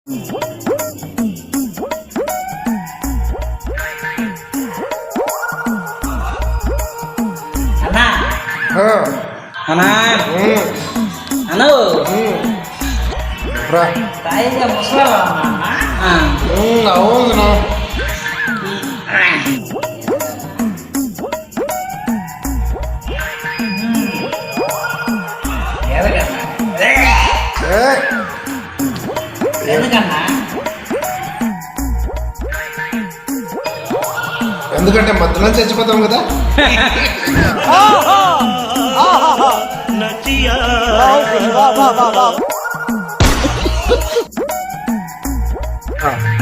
అన్నా అన్నా అను తాయిగా ముసలావా అవును ఎందుకన్నా ఎందుకంటే మధ్యలో చచ్చిపోతాం కదా.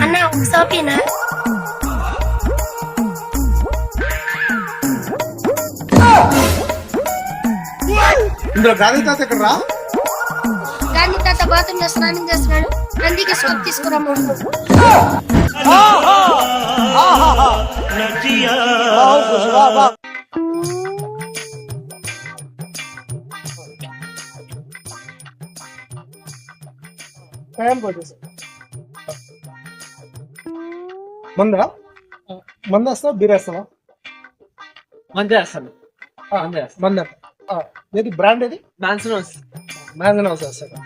అన్న ఒక సోపీనా ఇందులో గాంధీ తాత ఎక్కడ రా? గాంధీ తాత బాత్రూంలో స్నానం చేస్తున్నాడు, అందుకే సోప్ తీసుకురమ్మంటున్నాడు. మంద వేస్తావా బీర్ వేస్తావా? మంది వేస్తాను మంద ఏది బ్రాండ్ ఏది? మ్యాన్సనోస్ మ్యాగ్నోస్ వేస్తాను.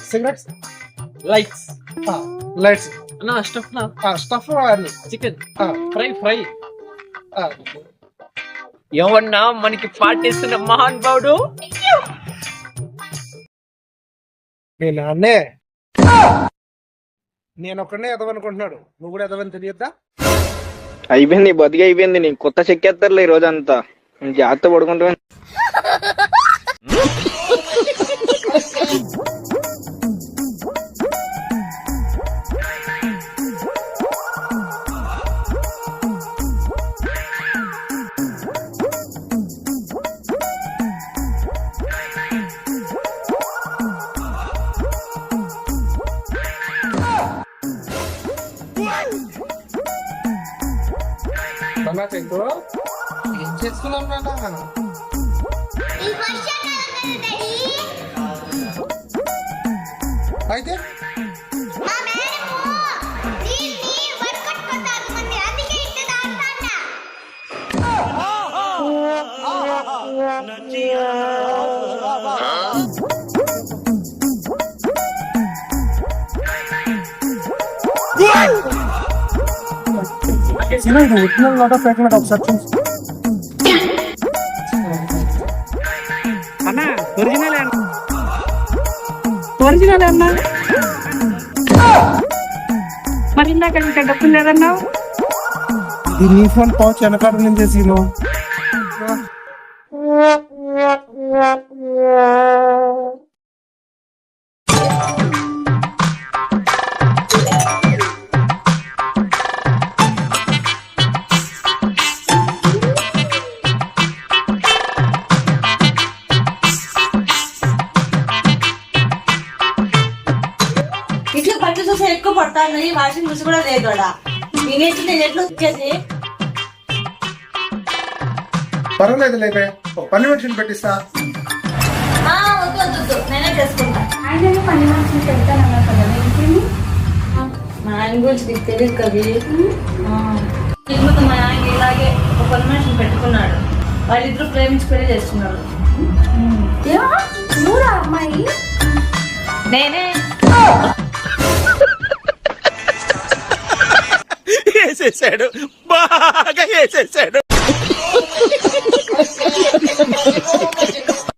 సిగరెట్స్ లైట్స్ లైట్స్ అన్నా స్టఫ్ నా స్టఫ్ చికెన్ ఫ్రై ఏమన్నా మనకి పాటిస్తున్న మహానుభావుడు అన్నే. నేను ఒక్కడనే ఎదవనుకుంటున్నాడు, నువ్వు కూడా ఎదవని తెలియద్దా? అయిపోయింది బతికి అయిపోయింది. నీకు కొత్త చెక్కేస్తారులే ఈ రోజంతా. జాగ్రత్త పడుకుంటా. ఏం చేసుకున్నాం నాన్న? అయితే original not fake not of substance. అన్నా ఒరిజినల్ అన్నా మరి ఇందాక ఇంకా డబ్బులు లేదన్నావు. ఇది నీ ఫోన్ పౌచ్ వెనకాల నుంచి సీను. ఇట్లా పట్టు చూసే ఎక్కువ పడతాను. వాషింగ్ మిషన్ కూడా లేదు కూడా. నేను ఎట్లా వచ్చేది పర్వాలేదు లేదే, పని మనిషిని పెట్టిస్తా. వద్దు నేనే చేసుకుంటా. పని మనిషిని పెడతానన్నా కదా, మా ఆయన గురించి నీకు తెలియదు కవి. మా ఆయన ఇలాగే ఒక పని మనిషిని పెట్టుకున్నాడు. వాళ్ళిద్దరు ప్రేమించి పెళ్లి చేస్తున్నారు. నువ్వురా అమ్మాయి? నేనే వేసేసాడు, బాగా వేసేసాడు.